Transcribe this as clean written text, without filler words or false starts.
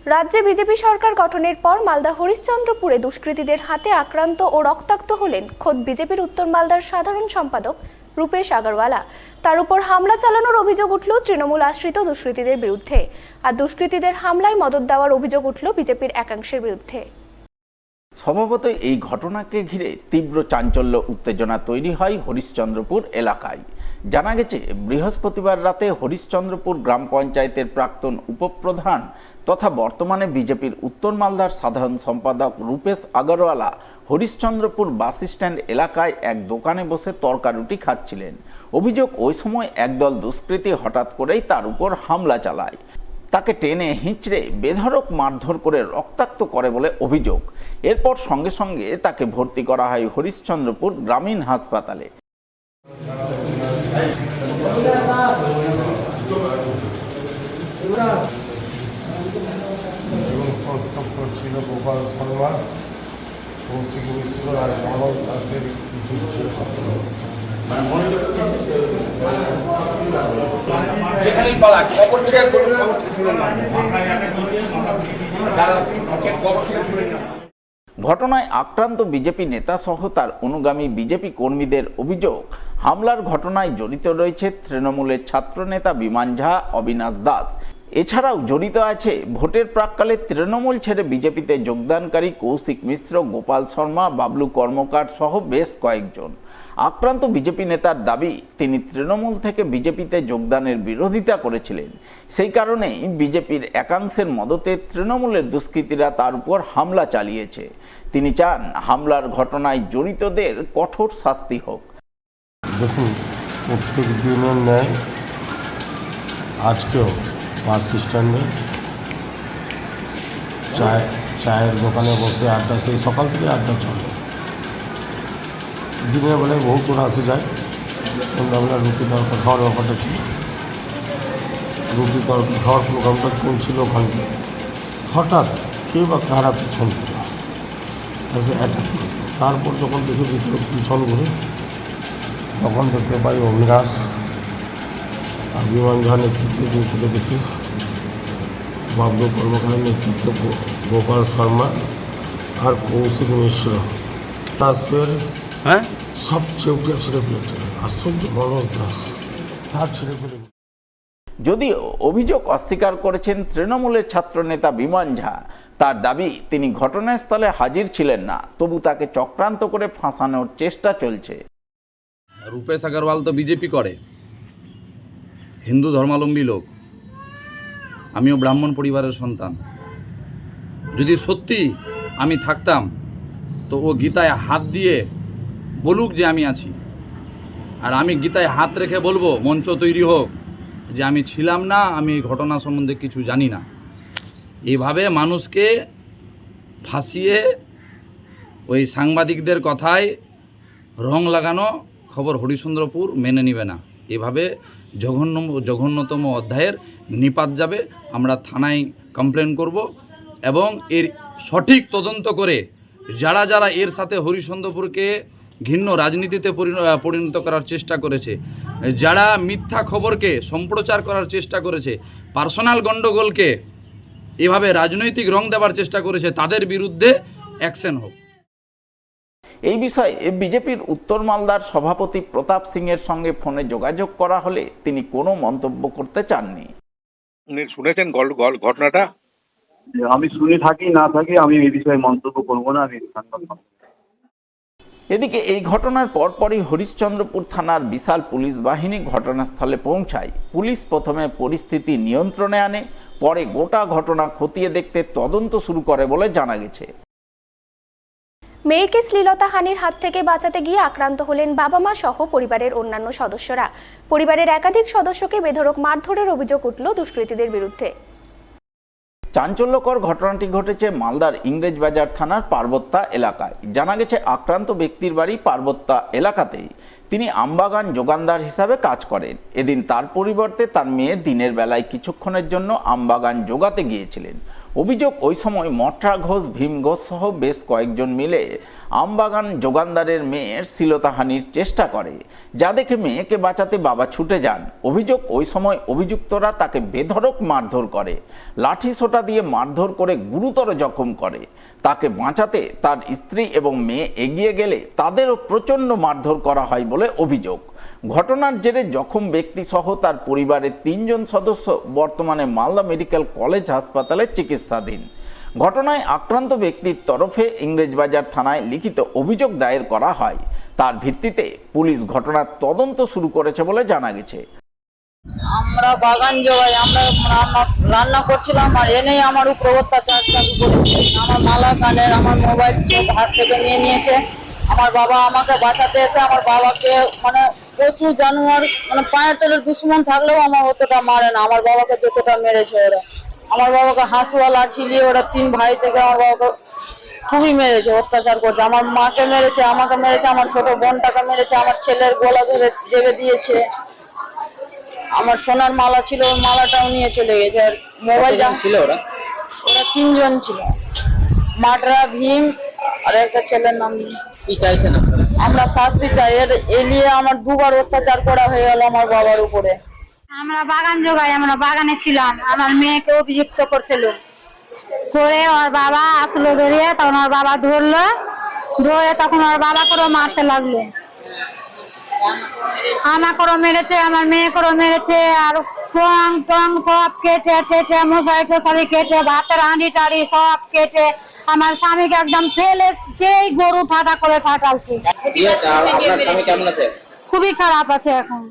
রাজ্যে বিজেপি সরকার গঠনের পর মালদা হরিশ্চন্দ্রপুরে দুষ্কৃতীদের হাতে আক্রান্ত ও রক্তাক্ত হলেন খোদ বিজেপির উত্তর মালদার সাধারণ সম্পাদক রূপেশ আগরওয়ালা। তার উপর হামলা চালানোর অভিযোগ উঠল তৃণমূল আশ্রিত দুষ্কৃতীদের বিরুদ্ধে, আর দুষ্কৃতীদের হামলায় মদদ দেওয়ার অভিযোগ উঠল বিজেপির একাংশের বিরুদ্ধে। স্বভাবতই এই ঘটনাকে ঘিরে তীব্র চাঞ্চল্য উত্তেজনা তৈরি হয় হরিশ্চন্দ্রপুর এলাকায়। জানা গেছে, বৃহস্পতিবার রাতে হরিশ্চন্দ্রপুর গ্রাম পঞ্চায়েতের প্রাক্তন উপপ্রধান তথা বর্তমানে বিজেপির উত্তর মালদার সাধারণ সম্পাদক রূপেশ আগরওয়ালা হরিশ্চন্দ্রপুর বাস স্ট্যান্ড এলাকায় এক দোকানে বসে তরকারুটি খাচ্ছিলেন। অভিযোগ, ওই সময় একদল দুষ্কৃতী হঠাৎ করেই তার উপর হামলা চালায়। তাকে টেনে হিঁচড়ে বেধড়ক মারধর করে রক্তাক্ত করে বলে অভিযোগ। এরপর সঙ্গে সঙ্গে তাকে ভর্তি করা হয় হরিশ্চন্দ্রপুর গ্রামীণ হাসপাতালে। ছিল গোপাল শর্মা, কৌশিক মিশ্র আর মনোজ দাসের কিছু ঘটনায় আক্রান্ত বিজেপি নেতা সহ তার অনুগামী বিজেপি কর্মীদের অভিযোগ, হামলার ঘটনায় জড়িত রয়েছে তৃণমূলের ছাত্রনেতা বিমান ঝা, অবিনাশ দাস। এছাড়াও জড়িত আছে ভোটের প্রাক্কালে তৃণমূল ছেড়ে বিজেপিতে যোগদানকারী কৌশিক মিশ্র, গোপাল শর্মা, বাবলু কর্মকার সহ বেশ কয়েকজন। আক্রান্ত বিজেপি নেতার দাবি, তিনি তৃণমূল থেকে বিজেপিতে যোগদানের বিরোধিতা করেছিলেন। সেই কারণেই বিজেপির একাংশের মদতে তৃণমূলের দুষ্কৃতীরা তার উপর হামলা চালিয়েছে। তিনি চান হামলার ঘটনায় জড়িতদের কঠোর শাস্তি হোক। দেখুন, প্রত্যেক দিনের ন্যায় আজকেও বাস স্ট্যান্ডে চায়ের দোকানে বসে আড্ডা, সেই সকাল থেকে আড্ডা চলে। দিনের বেলায় বহু চোরা আসে যায়, সন্ধ্যাবেলা রুটি তরকা খাওয়ার ব্যাপারটা ছিল। রুটি তরকা খাওয়ার প্রোগ্রামটা চলছিল ওখানটা, হঠাৎ কেউ বা কারা পিছন থেকে এসে অ্যাটাক করে। তারপর যখন দেখি ভিতরে পিছন ঘুরে, তখন দেখতে পাই অবিনাশ আর বিমান ঝার নেতৃত্বে দূর থেকে দেখি বাবলু কর্মকারের নেতৃত্বে গোপাল শর্মা আর কৌশিক মিশ্র। দাসের সবচেয়ে উঠে ছেলেপেলেটে আশ্চর্য মনোজ দাস, তার ছেলেপেলে। যদিও অভিযোগ অস্বীকার করেছেন তৃণমূলের ছাত্রনেতা বিমান ঝা। তার দাবি, তিনি ঘটনাস্থলে হাজির ছিলেন না, তবু তাকে চক্রান্ত করে ফাঁসানোর চেষ্টা চলছে। রূপেশ আগরওয়াল তো বিজেপি করে, হিন্দু ধর্মাবলম্বী লোক। আমিও ব্রাহ্মণ পরিবারের সন্তান। যদি সত্যি আমি থাকতাম তো ও গীতায় হাত দিয়ে বলুক যে আমি আছি, আর আমি গীতায় হাত রেখে বলবো, মঞ্চ তৈরি হোক যে আমি ছিলাম না, আমি এই ঘটনা সম্বন্ধে কিছু জানি না। এইভাবে মানুষকে ফাঁসিয়ে ওই সাংবাদিকদের কথায় রং লাগানো খবর হরিশ্চন্দ্রপুর মেনে নিবে না। এভাবে জঘন্যতম অধ্যায়ের নিপাত যাবে। আমরা থানায় কমপ্লেন করব এবং এর সঠিক তদন্ত করে যারা যারা এর সাথে হরিশ্চন্দ্রপুরকে ঘৃণ্য রাজনীতিতে পরিণত করার চেষ্টা করেছে, যারা মিথ্যা খবরকে সম্প্রচার করার চেষ্টা করেছে, পার্সোনাল গণ্ডগোলকে এভাবে রাজনৈতিক রং দেওয়ার চেষ্টা করেছে, তাদের বিরুদ্ধে অ্যাকশন হোক। এই বিষয়ে বিজেপির উত্তর মালদার সভাপতি প্রতাপ সিং এর সঙ্গে ফোনে যোগাযোগ করা হলে তিনি কোনো মন্তব্য করতে চাননি। শুনেছেন ঘটনাটা? আমি শুনে থাকি না থাকি, আমি এই বিষয়ে মন্তব্য করবো না। আমি এদিকে এই ঘটনার পরপরই হরিশ্চন্দ্রপুর থানার বিশাল পুলিশ বাহিনী ঘটনাস্থলে পৌঁছায়। পুলিশ প্রথমে পরিস্থিতি নিয়ন্ত্রণে আনে, পরে গোটা ঘটনা খতিয়ে দেখতে তদন্ত শুরু করে বলে জানা গেছে। মেয়েকে শ্লীলতাহানির হাত থেকে বাঁচাতে গিয়ে আক্রান্ত হলেন বাবা মা সহ পরিবারের অন্যান্য সদস্যরা। পরিবারের একাধিক সদস্যকে বেধড়ক মারধরের অভিযোগ উঠল দুষ্কৃতীদের বিরুদ্ধে। চাঞ্চল্যকর ঘটনাটি ঘটেছে মালদার ইংরেজবাজার থানার পার্বত্যা এলাকায়। জানা গেছে, আক্রান্ত ব্যক্তির বাড়ি পার্বত্যা এলাকাতেই। তিনি আমবাগান যোগানদার হিসাবে কাজ করেন। এদিন তার পরিবর্তে তার মেয়ে দিনের বেলায় কিছুক্ষণের জন্য আমবাগান যোগাতে গিয়েছিলেন। অভিযোগ, ওই সময় মঠরা ঘোষ, ভীম ঘোষ সহ বেশ কয়েকজন মিলে আমবাগান যোগানদারের মেয়ের শ্লীলতাহানির চেষ্টা করে, যা দেখে মেয়েকে বাঁচাতে বাবা ছুটে যান। অভিযোগ, ওই সময় অভিযুক্তরা তাকে বেধড়ক মারধর করে, লাঠি সোঁটা দিয়ে মারধর করে গুরুতর জখম করে। তাকে বাঁচাতে তার স্ত্রী এবং মেয়ে এগিয়ে গেলে তাদেরও প্রচণ্ড মারধর করা হয় বলে অভিযোগ। ঘটনার জেরে জখম ব্যক্তি সহ তার পরিবারের 3 জন সদস্য বর্তমানে মালদা মেডিকেল কলেজ হাসপাতালে চিকিৎসাধীন। ঘটনায় আক্রান্ত ব্যক্তির তরফে ইংরেজবাজার থানায় লিখিত অভিযোগ দায়ের করা হয়। তার ভিত্তিতে পুলিশ ঘটনার তদন্ত শুরু করেছে বলে জানা গেছে। আমরা বাগান জোগাই, আমরা রান্না করছিলাম আর এনেই আমার উপর অত্যাচার চালু করেছে। আমার মালা কানের, আমার মোবাইল সব হাত থেকে নিয়ে নিয়েছে। আমার বাবা আমাকে বাঁচাতে এসে আমার বাবাকে পশু জানোয়ার পায়ের তলের দুশ্মন থাকলেও আমার অতটা মারে না। আমার বাবাকে যতটা মেরেছে ওরা, আমার বাবাকে হাঁসুয়া লাঠি দিয়ে ওরা 3 ভাই থেকে আমার বাবাকে খুবই মেরেছে, অত্যাচার করছে। আমার মাকে মেরেছে, আমাকে মেরেছে, আমার ছোট বোনটাকে মেরেছে, আমার ছেলের গলা ধরে জেবে দিয়েছে। আমার সোনার মালা ছিল, ওই মালাটাও নিয়ে চলে গেছে। আর মোবাইল ছিল, ওরা 3 জন ছিল, মাটরা, ভীম আর একটা ছেলের নাম। কি চাইছেন আপনারা? আমরা শাস্তি চাই। এলিয়ে আমার 2 বার অত্যাচার করা হয়ে গেল আমার বাবার উপরে। আমরা বাগান জোগাই, আমরা বাগানে ছিলাম। আমার মেয়েকে অভিযুক্ত করছিল, করে ওর বাবা আসলো ধরিয়ে, তখন ওর বাবা ধরে তখন ওর বাবা করেও মারতে লাগলো। আমাকেও মেরেছে, আমার মেয়েকেও মেরেছে। আর টং সব কেটে মশারি টশারি কেটে, ভাতের হাঁড়ি টাড়ি সব কেটে আমার স্বামীকে একদম ফেলে সেই গরু ঠাটা করে ঠাটালছে। খুবই খারাপ আছে এখন।